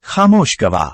खामोश गवाह।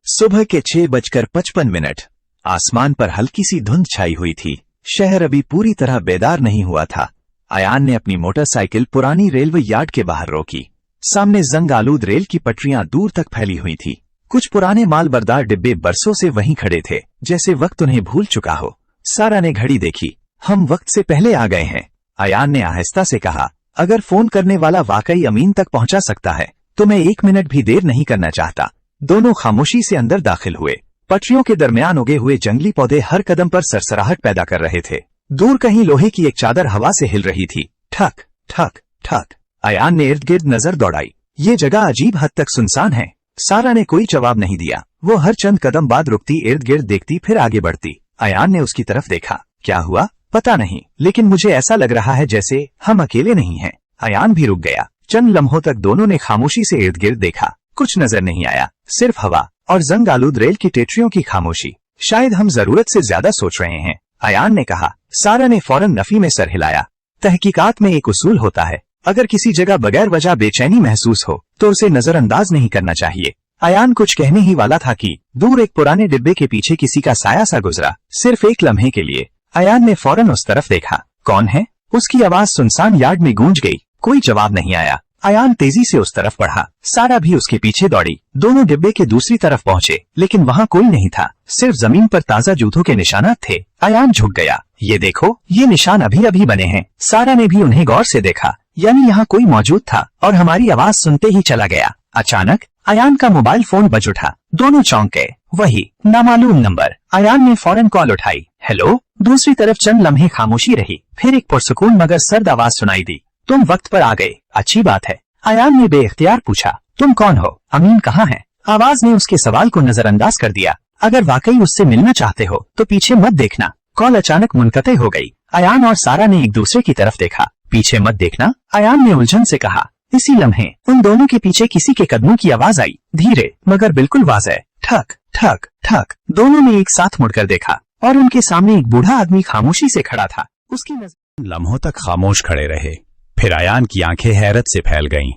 सुबह के 6:55। आसमान पर हल्की सी धुंध छाई हुई थी। शहर अभी पूरी तरह बेदार नहीं हुआ था। अयान ने अपनी मोटरसाइकिल पुरानी रेलवे यार्ड के बाहर रोकी। सामने जंग आलूद रेल की पटरियां दूर तक फैली हुई थी। कुछ पुराने माल बरदार डिब्बे बरसों से वहीं खड़े थे, जैसे वक्त उन्हें भूल चुका हो। सारा ने घड़ी देखी। हम वक्त से पहले आ गए हैं। अयान ने आहिस्ता से कहा, अगर फोन करने वाला वाकई अमीन तक पहुंचा सकता है तो मैं 1 मिनट भी देर नहीं करना चाहता। दोनों खामोशी से अंदर दाखिल हुए। पटरियों के दरमियान उगे हुए जंगली पौधे हर कदम पर सरसराहट पैदा कर रहे थे। दूर कहीं लोहे की एक चादर हवा से हिल रही थी। ठक ठक ठक। अयान ने इर्द गिर्द नजर दौड़ाई। ये जगह अजीब हद तक सुनसान है। सारा ने कोई जवाब नहीं दिया। वो हर चंद कदम बाद रुकती, इर्द गिर्द देखती, फिर आगे बढ़ती। अयान ने उसकी तरफ देखा। क्या हुआ पता नहीं, लेकिन मुझे ऐसा लग रहा है जैसे हम अकेले नहीं हैं। अयान भी रुक गया। चंद लम्हों तक दोनों ने खामोशी से इर्द गिर्द देखा। कुछ नजर नहीं आया, सिर्फ हवा और जंग आलूद रेल की टेटरियों की खामोशी। शायद हम जरूरत से ज्यादा सोच रहे हैं, अयान ने कहा। सारा ने फौरन नफी में सर हिलाया। तहकीकात में एक उसूल होता है, अगर किसी जगह बगैर वजह बेचैनी महसूस हो तो उसे नजरअंदाज नहीं करना चाहिए। अयान कुछ कहने ही वाला था कि दूर एक पुराने डिब्बे के पीछे किसी का साया सा गुजरा, सिर्फ एक लम्हे के लिए। अयान ने फौरन उस तरफ देखा। कौन है? उसकी आवाज सुनसान यार्ड में गूंज गई। कोई जवाब नहीं आया। अयान तेजी से उस तरफ बढ़ा। सारा भी उसके पीछे दौड़ी। दोनों डिब्बे के दूसरी तरफ पहुंचे, लेकिन वहाँ कोई नहीं था। सिर्फ जमीन पर ताजा जूतों के निशानात थे। अयान झुक गया। ये देखो, ये निशान अभी अभी बने हैं। सारा ने भी उन्हें गौर से देखा, यानी यहाँ कोई मौजूद था और हमारी आवाज सुनते ही चला गया। अचानक अयान का मोबाइल फोन बज उठा। दोनों चौंक गए। वही नामालूम नंबर। अयान ने फौरन कॉल उठाई। हेलो। दूसरी तरफ चंद लम्हे खामोशी रही, फिर एक पुरसुकून मगर सर्द आवाज सुनाई दी। तुम वक्त पर आ गए, अच्छी बात है। अयान ने बेइख्तियार पूछा, तुम कौन हो? अमीन कहाँ है? आवाज ने उसके सवाल को नजरअंदाज कर दिया। अगर वाकई उससे मिलना चाहते हो तो पीछे मत देखना। कॉल अचानक मुनक़ते हो गई। अयान और सारा ने एक दूसरे की तरफ देखा। पीछे मत देखना, अयान ने उलझन से कहा। इसी लम्हे उन दोनों के पीछे किसी के कदमों की आवाज आई, धीरे मगर बिल्कुल वाज़ेह। ठक ठक ठक। दोनों ने एक साथ मुड़कर देखा और उनके सामने एक बूढ़ा आदमी खामोशी से खड़ा था। उसकी नजर लम्हों तक खामोश खड़े रहे। फिर अयान की आंखें हैरत से फैल गईं।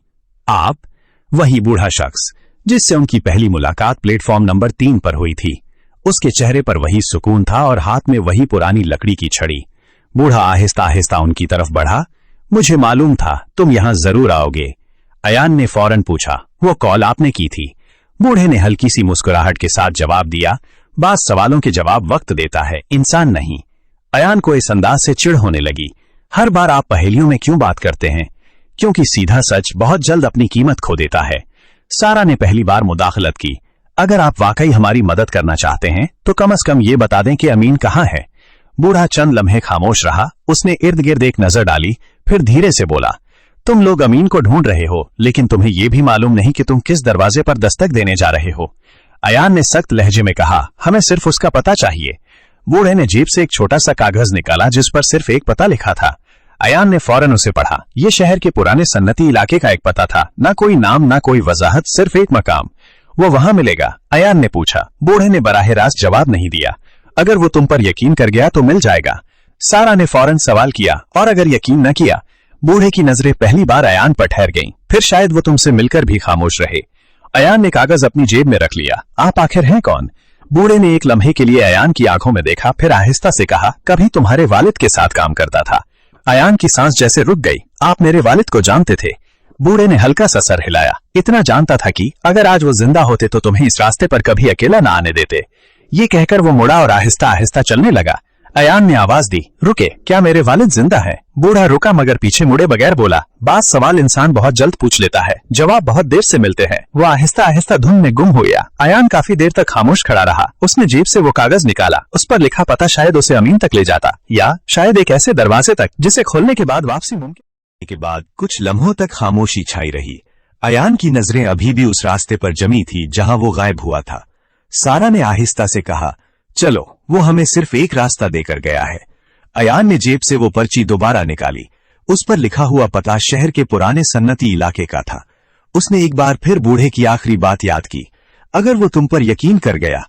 आप? वही बूढ़ा शख्स जिससे उनकी पहली मुलाकात प्लेटफॉर्म नंबर 3 पर हुई थी। उसके चेहरे पर वही सुकून था और हाथ में वही पुरानी लकड़ी की छड़ी। बूढ़ा आहिस्ता आहिस्ता उनकी तरफ बढ़ा। मुझे मालूम था तुम यहाँ जरूर आओगे। अयान ने फौरन पूछा, वो कॉल आपने की थी? बूढ़े ने हल्की सी मुस्कुराहट के साथ जवाब दिया, बात सवालों के जवाब वक्त देता है, इंसान नहीं। अयान को इस अंदाज से चिढ़ होने लगी। हर बार आप पहेलियों में क्यों बात करते हैं? क्योंकि सीधा सच बहुत जल्द अपनी कीमत खो देता है। सारा ने पहली बार मुदाखलत की। अगर आप वाकई हमारी मदद करना चाहते हैं तो कम से कम ये बता दें कि अमीन कहाँ है। बूढ़ा चंद लम्हे खामोश रहा। उसने इर्द गिर्द एक नजर डाली, फिर धीरे से बोला, तुम लोग अमीन को ढूंढ रहे हो, लेकिन तुम्हें यह भी मालूम नहीं कि तुम किस दरवाजे पर दस्तक देने जा रहे हो। अयान ने सख्त लहजे में कहा, हमें सिर्फ उसका पता चाहिए। बूढ़े ने जेब से एक छोटा सा कागज निकाला जिस पर सिर्फ एक पता लिखा था। अयान ने फौरन उसे पढ़ा। ये शहर के पुराने सन्नती इलाके का एक पता था, ना कोई नाम ना कोई वजाहत, सिर्फ एक मकाम। वो वहां मिलेगा? अयान ने पूछा। बूढ़े ने बराह रास्त जवाब नहीं दिया। अगर वो तुम पर यकीन कर गया तो मिल जाएगा। सारा ने फौरन सवाल किया, और अगर यकीन न किया? बूढ़े की नजरें पहली बार अयान पर ठहर गईं। फिर शायद वो तुमसे मिलकर भी खामोश रहे। अयान ने कागज अपनी जेब में रख लिया। आप आखिर हैं कौन? बूढ़े ने एक लम्हे के लिए अयान की आंखों में देखा, फिर आहिस्ता से कहा, कभी तुम्हारे वालिद के साथ काम करता था। अयान की सांस जैसे रुक गई। आप मेरे वालिद को जानते थे? बूढ़े ने हल्का सा सर हिलाया। इतना जानता था कि अगर आज वो जिंदा होते तो तुम्हें इस रास्ते पर कभी अकेला न आने देते। ये कहकर वो मुड़ा और आहिस्ता आहिस्ता चलने लगा। अयान ने आवाज दी, रुके, क्या मेरे वालिद जिंदा है? बूढ़ा रुका मगर पीछे मुड़े बगैर बोला, बात सवाल इंसान बहुत जल्द पूछ लेता है, जवाब बहुत देर से मिलते हैं। वो आहिस्ता आहिस्ता धुंध में गुम हो गया। अयान काफी देर तक खामोश खड़ा रहा। उसने जेब से वो कागज निकाला। उस पर लिखा पता शायद उसे अमीन तक ले जाता, या शायद एक ऐसे दरवाजे तक जिसे खोलने के बाद वापसी मुमकिन। के बाद कुछ लम्हों तक खामोशी छाई रही। अयान की नजरें अभी भी उस रास्ते पर जमी थी जहां वो गायब हुआ था। सारा ने आहिस्ता से कहा, चलो, वो हमें सिर्फ एक रास्ता देकर गया है। अयान ने जेब से वो पर्ची दोबारा निकाली। उस पर लिखा हुआ पता शहर के पुराने सन्नती इलाके का था। उसने एक बार फिर बूढ़े की आखिरी बात याद की, अगर वो तुम पर यकीन कर गया।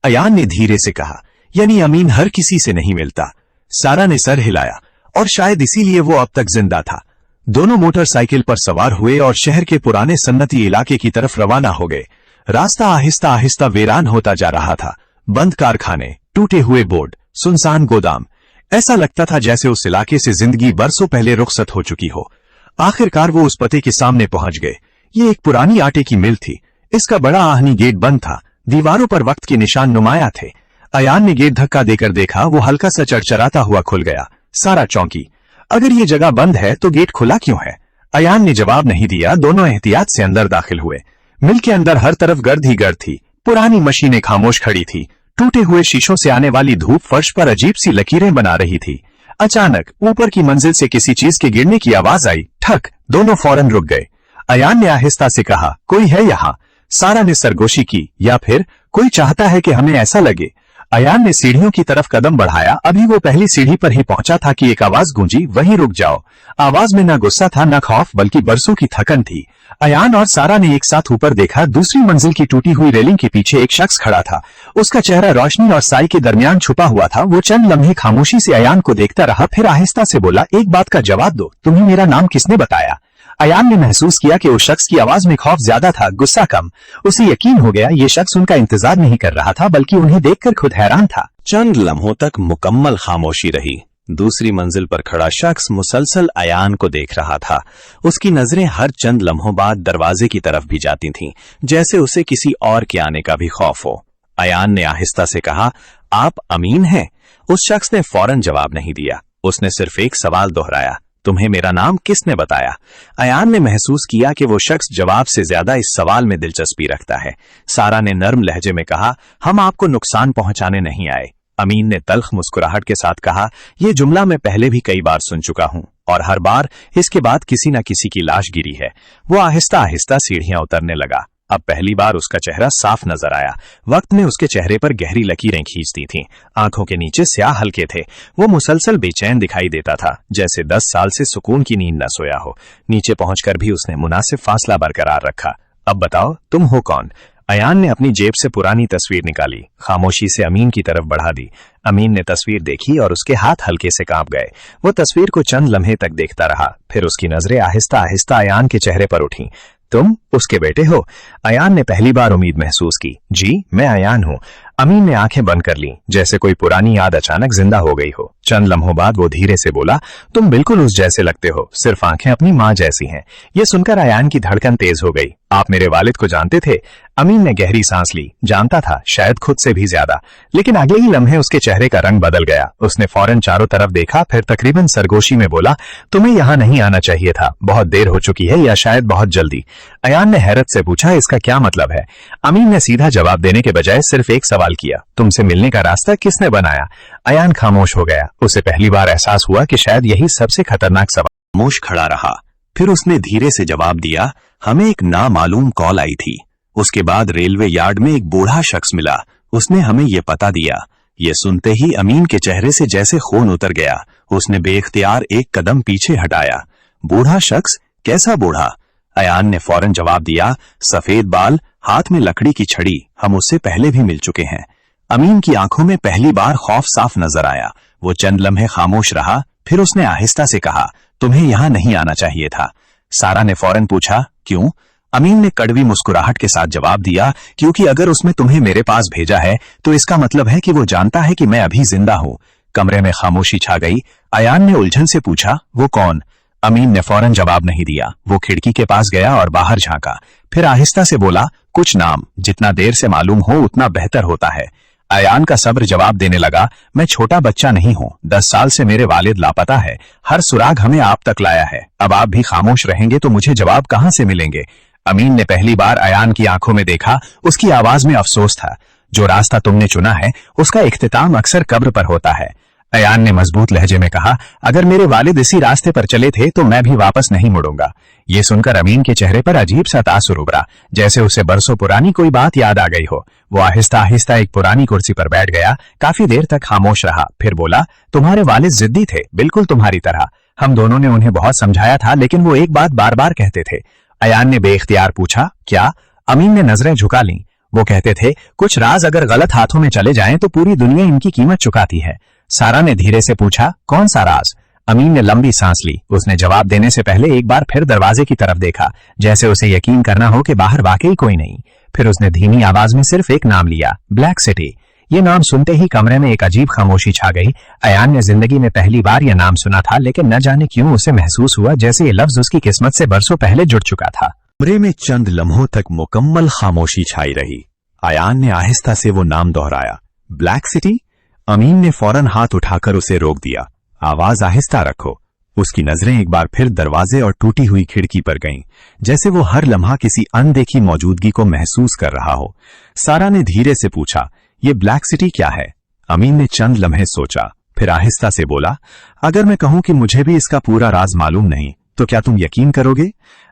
अयान ने धीरे से कहा, यानी अमीन हर किसी से नहीं मिलता। सारा ने सर हिलाया, और शायद इसीलिए वो अब तक जिंदा था। दोनों मोटरसाइकिल पर सवार हुए और शहर के पुराने सन्नती इलाके की तरफ रवाना हो गए। रास्ता आहिस्ता आहिस्ता वीरान होता जा रहा था। बंद कारखाने, टूटे हुए बोर्ड, सुनसान गोदाम। ऐसा लगता था जैसे उस इलाके से जिंदगी बरसों पहले रुखसत हो चुकी हो। आखिरकार वो उस पते के सामने पहुंच गए। ये एक पुरानी आटे की मिल थी। इसका बड़ा आहनी गेट बंद था। दीवारों पर वक्त के निशान नुमाया थे। अयान ने गेट धक्का देकर देखा, वो हल्का सा चरचराता हुआ खुल गया। सारा चौंकी। अगर ये जगह बंद है तो गेट खुला क्यों है? अयान ने जवाब नहीं दिया। दोनों एहतियात से अंदर दाखिल हुए। मिल के अंदर हर तरफ गर्द ही गर्द थी। पुरानी मशीनें खामोश खड़ी थी। टूटे हुए शीशों से आने वाली धूप फर्श पर अजीब सी लकीरें बना रही थी। अचानक ऊपर की मंजिल से किसी चीज के गिरने की आवाज आई। ठक। दोनों फौरन रुक गए। अयान ने आहिस्ता से कहा, कोई है यहाँ? सारा ने सरगोशी की, या फिर कोई चाहता है कि हमें ऐसा लगे। अयान ने सीढ़ियों की तरफ कदम बढ़ाया। अभी वो पहली सीढ़ी पर ही पहुंचा था कि एक आवाज गूंजी, वहीं रुक जाओ। आवाज में न गुस्सा था न खौफ, बल्कि बरसों की थकन थी। अयान और सारा ने एक साथ ऊपर देखा। दूसरी मंजिल की टूटी हुई रेलिंग के पीछे एक शख्स खड़ा था। उसका चेहरा रोशनी और साई के दरमियान छुपा हुआ था। वो चंद लम्हे खामोशी से अयान को देखता रहा, फिर आहिस्ता से बोला, एक बात का जवाब दो, तुम्हें मेरा नाम किसने बताया? अयान ने महसूस किया कि उस शख्स की आवाज में खौफ ज्यादा था, गुस्सा कम। उसे यकीन हो गया ये शख्स उनका इंतजार नहीं कर रहा था, बल्कि उन्हें देखकर खुद हैरान था। चंद लम्हों तक मुकम्मल खामोशी रही। दूसरी मंजिल पर खड़ा शख्स मुसलसल अयान को देख रहा था। उसकी नजरें हर चंद लम्हों बाद दरवाजे की तरफ भी जाती थीं, जैसे उसे किसी और के आने का भी खौफ हो। अयान ने आहिस्ता से कहा, आप अमीन हैं? उस शख्स ने फौरन जवाब नहीं दिया। उसने सिर्फ एक सवाल दोहराया, तुम्हें मेरा नाम किसने बताया? अयान ने महसूस किया कि वो शख्स जवाब से ज्यादा इस सवाल में दिलचस्पी रखता है। सारा ने नर्म लहजे में कहा, हम आपको नुकसान पहुंचाने नहीं आए। अमीन ने तल्ख मुस्कुराहट के साथ कहा, यह जुमला मैं पहले भी कई बार सुन चुका हूं, और हर बार इसके बाद किसी न किसी की लाश गिरी है। वो आहिस्ता आहिस्ता सीढ़ियां उतरने लगा। अब पहली बार उसका चेहरा साफ नजर आया। वक्त ने उसके चेहरे पर गहरी लकीरें खींचती थीं। आंखों के नीचे स्याह हल्के थे। वो मुसलसल बेचैन दिखाई देता था, जैसे 10 साल से सुकून की नींद न सोया हो। नीचे पहुंचकर भी उसने मुनासिब फासला बरकरार रखा। अब बताओ, तुम हो कौन? अयान ने अपनी जेब से पुरानी तस्वीर निकाली, खामोशी से अमीन की तरफ बढ़ा दी। अमीन ने तस्वीर देखी और उसके हाथ हल्के से कांप गए। वो तस्वीर को चंद लम्हे तक देखता रहा, फिर उसकी नजरें आहिस्ता आहिस्ता अयान के चेहरे पर उठी। तुम उसके बेटे हो? अयान ने पहली बार उम्मीद महसूस की। जी, मैं अयान हूं। अमीन ने आंखें बंद कर ली, जैसे कोई पुरानी याद अचानक जिंदा हो गई हो। चंद लम्हों बाद वो धीरे से बोला, तुम बिल्कुल उस जैसे लगते हो, सिर्फ आंखें अपनी माँ जैसी हैं। ये सुनकर अयान की धड़कन तेज हो गई। आप मेरे वालिद को जानते थे? अमीन ने गहरी सांस ली। जानता था, शायद खुद से भी ज्यादा। लेकिन अगले ही लम्हे उसके चेहरे का रंग बदल गया। उसने फौरन चारों तरफ देखा, फिर तकरीबन सरगोशी में बोला, तुम्हें यहाँ नहीं आना चाहिए था। बहुत देर हो चुकी है, या शायद बहुत जल्दी। अयान ने हैरत से पूछा, इसका क्या मतलब है? अमीन ने सीधा जवाब देने के बजाय सिर्फ एक सवाल किया, तुमसे मिलने का रास्ता किसने बनाया? अयान खामोश हो गया। उसे पहली बार एहसास हुआ कि शायद यही सबसे खतरनाक सवाल। खामोश खड़ा रहा। फिर उसने धीरे से जवाब दिया, हमें एक नामालूम कॉल आई थी। उसके बाद रेलवे यार्ड में एक बूढ़ा शख्स मिला। उसने हमें ये पता दिया। ये सुनते ही अमीन के चेहरे से जैसे खून उतर गया। उसने बेख्तियार एक कदम पीछे हटाया। बूढ़ा शख्स? कैसा बूढ़ा? अयान ने फौरन जवाब दिया, सफेद बाल, हाथ में लकड़ी की छड़ी, हम उससे पहले भी मिल चुके हैं। अमीन की आंखों में पहली बार खौफ साफ नजर आया। वो चंद लम्हे खामोश रहा, फिर उसने आहिस्ता से कहा, तुम्हें यहां नहीं आना चाहिए था। सारा ने फौरन पूछा, क्यों? अमीन ने कड़वी मुस्कुराहट के साथ जवाब दिया, क्योंकि अगर उसने तुम्हें मेरे पास भेजा है तो इसका मतलब है कि वो जानता है कि मैं अभी जिंदा हूं। कमरे में खामोशी छा गई। अयान ने उलझन से पूछा, वो कौन? अमीन ने फौरन जवाब नहीं दिया। वो खिड़की के पास गया और बाहर झांका, फिर आहिस्ता से बोला, कुछ नाम, जितना देर से मालूम हो उतना बेहतर होता है। अयान का सब्र जवाब देने लगा, मैं छोटा बच्चा नहीं हूं, 10 साल से मेरे वालिद लापता है। हर सुराग हमें आप तक लाया है। अब आप भी खामोश रहेंगे तो मुझे जवाब कहां से मिलेंगे? अमीन ने पहली बार अयान की आंखों में देखा। उसकी आवाज में अफसोस था। जो रास्ता तुमने चुना है उसका इख्तिताम अक्सर कब्र पर होता है। अयान ने मजबूत लहजे में कहा, अगर मेरे वालिद इसी रास्ते पर चले थे तो मैं भी वापस नहीं मुड़ूंगा। ये सुनकर अमीन के चेहरे पर अजीब सा तासुर उभरा, जैसे उसे बरसों पुरानी कोई बात याद आ गई हो। वो आहिस्ता आहिस्ता एक पुरानी कुर्सी पर बैठ गया। काफी देर तक खामोश रहा, फिर बोला, तुम्हारे वालिद जिद्दी थे, बिल्कुल तुम्हारी तरह। हम दोनों ने उन्हें बहुत समझाया था, लेकिन वो एक बात बार बार कहते थे। अयान ने बेख्तियार पूछा, क्या? अमीन ने नजरें झुका लीं। वो कहते थे, कुछ राज अगर गलत हाथों में चले जाएं तो पूरी दुनिया इनकी कीमत चुकाती है। सारा ने धीरे से पूछा, कौन सा राज? अमीन ने लंबी सांस ली। उसने जवाब देने से पहले एक बार फिर दरवाजे की तरफ देखा, जैसे उसे यकीन करना हो कि बाहर वाकई कोई नहीं। फिर उसने धीमी आवाज में सिर्फ एक नाम लिया, ब्लैक सिटी। ये नाम सुनते ही कमरे में एक अजीब खामोशी छा गई। अयान ने जिंदगी में पहली बार यह नाम सुना था, लेकिन न जाने क्यों उसे महसूस हुआ जैसे ये लफ्ज उसकी किस्मत से बरसों पहले जुड़ चुका था। कमरे में चंद लम्हों तक मुकम्मल खामोशी छाई रही। अयान ने आहिस्ता से वो नाम दोहराया, ब्लैक सिटी। अमीन ने फौरन हाथ उठाकर उसे रोक दिया। आवाज आहिस्ता रखो। उसकी नजरें एक बार फिर दरवाजे और टूटी हुई खिड़की पर गईं, जैसे वो हर लम्हा किसी अनदेखी मौजूदगी को महसूस कर रहा हो। सारा ने धीरे से पूछा, ये ब्लैक सिटी क्या है? अमीन ने चंद लम्हे सोचा, फिर आहिस्ता से बोला, अगर मैं कहूं कि मुझे भी इसका पूरा राज मालूम नहीं, तो क्या तुम यकीन करोगे?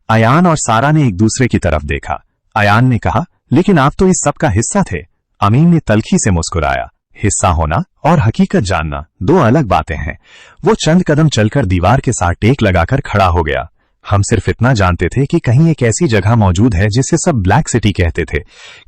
अयान और सारा ने एक दूसरे की तरफ देखा। अयान ने कहा, लेकिन आप तो इस सब का हिस्सा थे। अमीन ने तल्खी से मुस्कुराया, हिस्सा होना और हकीकत जानना दो अलग बातें हैं। वो चंद कदम चलकर दीवार के साथ टेक लगाकर खड़ा हो गया। हम सिर्फ इतना जानते थे कि कहीं एक ऐसी जगह मौजूद है जिसे सब ब्लैक सिटी कहते थे।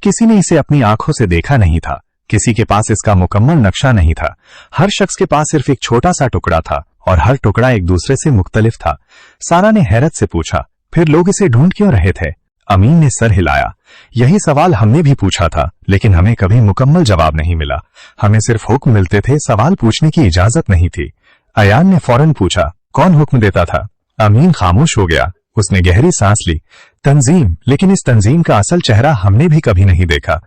किसी ने इसे अपनी आंखों से देखा नहीं था, किसी के पास इसका मुकम्मल नक्शा नहीं था। हर शख्स के पास सिर्फ एक छोटा सा टुकड़ा था और हर टुकड़ा एक दूसरे से मुख्तलिफ था। सारा ने हैरत से पूछा, फिर लोग इसे ढूंढ क्यों रहे थे? अमीन ने सर हिलाया, यही सवाल हमने भी पूछा था, लेकिन हमें कभी मुकम्मल जवाब नहीं मिला। हमें सिर्फ हुक्म मिलते थे, सवाल पूछने की इजाजत नहीं थी। अयान ने फौरन पूछा, कौन हुक्म देता था? अमीन खामोश हो गया। उसने गहरी सांस ली, तंजीम, लेकिन इस तंजीम का असल चेहरा हमने भी कभी नहीं देखा।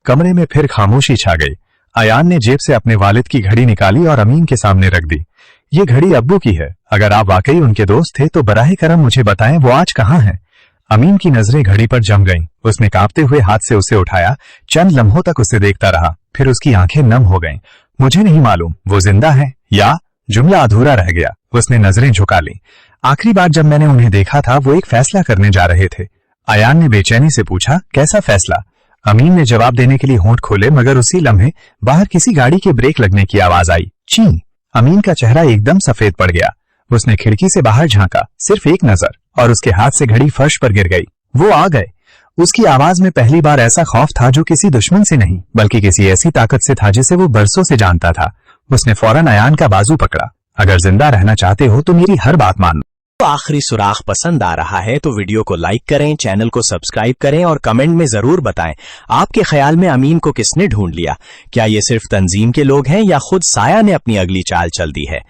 कमरे में फिर खामोशी छा गई। अयान ने जेब से अपने वालिद की घड़ी निकाली और अमीन के सामने रख दी। ये घड़ी अब्बू की है, अगर आप वाकई उनके दोस्त थे तो बराह करम मुझे बताएं वो आज कहाँ है? अमीन की नजरें घड़ी पर जम गईं। उसने कांपते हुए हाथ से उसे उठाया, चंद लम्हों तक उसे देखता रहा, फिर उसकी आंखें नम हो गईं। मुझे नहीं मालूम वो जिंदा है या? जुमला अधूरा रह गया। उसने नजरें झुका ली। आखिरी बार जब मैंने उन्हें देखा था वो एक फैसला करने जा रहे थे। अयान ने बेचैनी से पूछा, कैसा फैसला? अमीन ने जवाब देने के लिए होंठ खोले, मगर उसी लम्हे बाहर किसी गाड़ी के ब्रेक लगने की आवाज आई। ची! अमीन का चेहरा एकदम सफेद पड़ गया। उसने खिड़की से बाहर झांका, सिर्फ एक नजर, और उसके हाथ से घड़ी फर्श पर गिर गई। वो आ गए। उसकी आवाज में पहली बार ऐसा खौफ था जो किसी दुश्मन से नहीं, बल्कि किसी ऐसी ताकत से था जिसे वो बरसों से जानता था। उसने फौरन अयान का बाजू पकड़ा, अगर जिंदा रहना चाहते हो तो मेरी हर बात मानना। तो आखिरी सुराख पसंद आ रहा है तो वीडियो को लाइक करें, चैनल को सब्सक्राइब करें और कमेंट में जरूर बताएं आपके ख्याल में अमीन को किसने ढूंढ लिया। क्या ये सिर्फ तंजीम के लोग हैं या खुद साया ने अपनी अगली चाल चल दी है?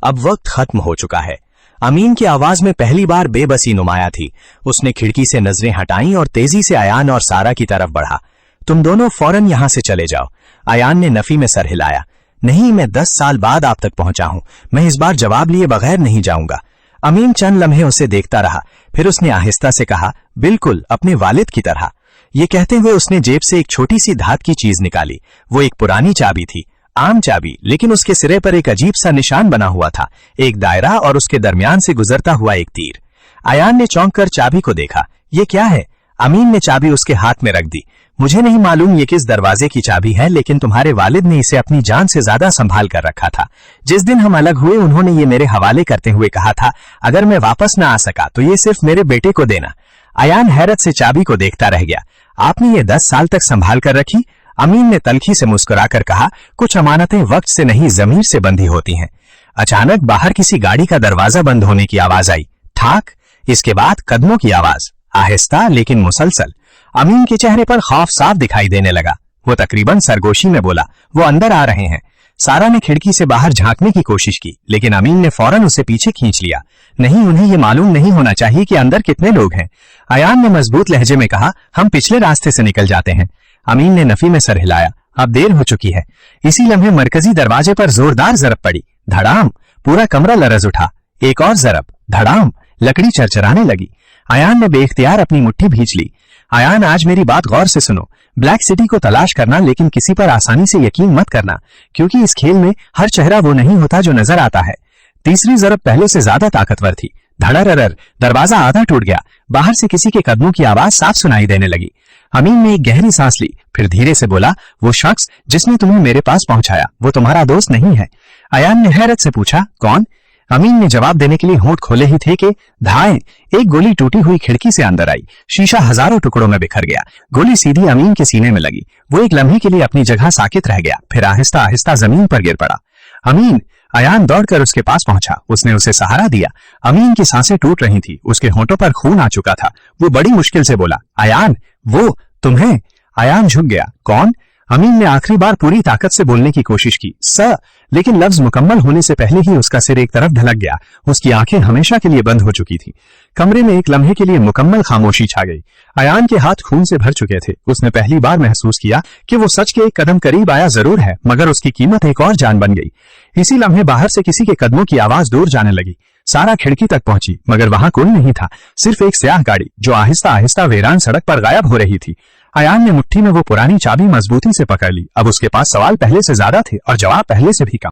अब वक्त खत्म हो चुका है। अमीन की आवाज में पहली बार बेबसी नुमाया थी। उसने खिड़की से नजरें हटाईं और तेजी से अयान और सारा की तरफ बढ़ा। तुम दोनों फौरन यहां से चले जाओ। अयान ने नफी में सर हिलाया। नहीं, मैं 10 साल बाद आप तक पहुंचा हूं। मैं इस बार जवाब लिए बगैर नहीं जाऊंगा। अमीन चंद लम्हे उसे देखता रहा, फिर उसने आहिस्ता से कहा, बिल्कुल अपने वालिद की तरह। ये कहते हुए उसने जेब से एक छोटी सी धात की चीज निकाली। वो एक पुरानी चाबी थी, आम चाबी, लेकिन उसके सिरे पर एक अजीब सा निशान बना हुआ था, एक दायरा और उसके दरमियान से गुजरता हुआ एक तीर। अयान ने चौंक कर चाबी को देखा। ये क्या है? अमीन ने चाबी उसके हाथ में रख दी। मुझे नहीं मालूम ये किस दरवाजे की चाबी है, लेकिन तुम्हारे वालिद ने इसे अपनी जान से ज्यादा संभाल कर रखा था। जिस दिन हम अलग हुए उन्होंने ये मेरे हवाले करते हुए कहा था, अगर मैं वापस न आ सका तो ये सिर्फ मेरे बेटे को देना। अयान हैरत से चाबी को देखता रह गया। आपने ये 10 साल तक संभाल कर रखी? अमीन ने तल्खी से मुस्कुराकर कहा, कुछ अमानतें वक्त से नहीं ज़मीर से बंधी होती हैं। अचानक बाहर किसी गाड़ी का दरवाजा बंद होने की आवाज आई। ठाक! इसके बाद कदमों की आवाज, आहिस्ता लेकिन मुसलसल। अमीन के चेहरे पर खौफ साफ दिखाई देने लगा। वो तकरीबन सरगोशी में बोला, वो अंदर आ रहे हैं। सारा ने खिड़की से बाहर झांकने की कोशिश की, लेकिन अमीन ने फौरन उसे पीछे खींच लिया। नहीं, उन्हें ये मालूम नहीं होना चाहिए कि अंदर कितने लोग हैं। अयान ने मजबूत लहजे में कहा, हम पिछले रास्ते से निकल जाते हैं। अमीन ने नफी में सर हिलाया। अब देर हो चुकी है। इसी लम्हे मरकजी दरवाजे पर जोरदार जरब पड़ी। धड़ाम! पूरा कमरा लरज उठा। एक और जरब। धड़ाम! लकड़ी चरचराने लगी। अयान ने बेख्तियार अपनी मुट्ठी भींच ली। अयान, आज मेरी बात गौर से सुनो। ब्लैक सिटी को तलाश करना, लेकिन किसी पर आसानी से यकीन मत करना, क्योंकि इस खेल में हर चेहरा वो नहीं होता जो नजर आता है। तीसरी जरब पहले से ज्यादा ताकतवर थी। धड़ररर! दरवाजा आधा टूट गया। बाहर से किसी के कदमों की आवाज साफ सुनाई देने लगी। अमीन ने एक गहरी सांस ली, फिर धीरे से बोला, वो शख्स जिसने तुम्हें मेरे पास पहुंचाया, वो तुम्हारा दोस्त नहीं है? अयान ने हैरत से पूछा, कौन? अमीन ने जवाब देने के लिए होंठ खोले ही थे कि धाएं! एक गोली टूटी हुई खिड़की से अंदर आई। शीशा हजारों टुकड़ों में बिखर गया। गोली सीधी अमीन के सीने में लगी। वो एक लम्हे के लिए अपनी जगह साकित रह गया, फिर आहिस्ता आहिस्ता जमीन पर गिर पड़ा। अमीन! अयान दौड़कर उसके पास पहुंचा। उसने उसे सहारा दिया। अमीन की सांसें टूट रही थी, उसके होंठों पर खून आ चुका था। वो बड़ी मुश्किल से बोला, अयान! वो तुम्हें? अयान झुक गया। कौन? अमीन ने आखिरी बार पूरी ताकत से बोलने की कोशिश की, सर, लेकिन लफ्ज मुकम्मल होने से पहले ही उसका सिर एक तरफ ढलक गया। उसकी आंखें हमेशा के लिए बंद हो चुकी थी। कमरे में एक लम्हे के लिए मुकम्मल खामोशी छा गई। अयान के हाथ खून से भर चुके थे। उसने पहली बार महसूस किया कि वो सच के एक कदम करीब आया जरूर है, मगर उसकी कीमत एक और जान बन गई। इसी लम्हे बाहर से किसी के कदमों की आवाज दूर जाने लगी। सारा खिड़की तक पहुंची, मगर वहां कोई नहीं था, सिर्फ एक स्याह गाड़ी जो आहिस्ता आहिस्ता वीरान सड़क पर गायब हो रही थी। अयान ने मुट्ठी में वो पुरानी चाबी मजबूती से पकड़ ली। अब उसके पास सवाल पहले से ज्यादा थे और जवाब पहले से भी कम।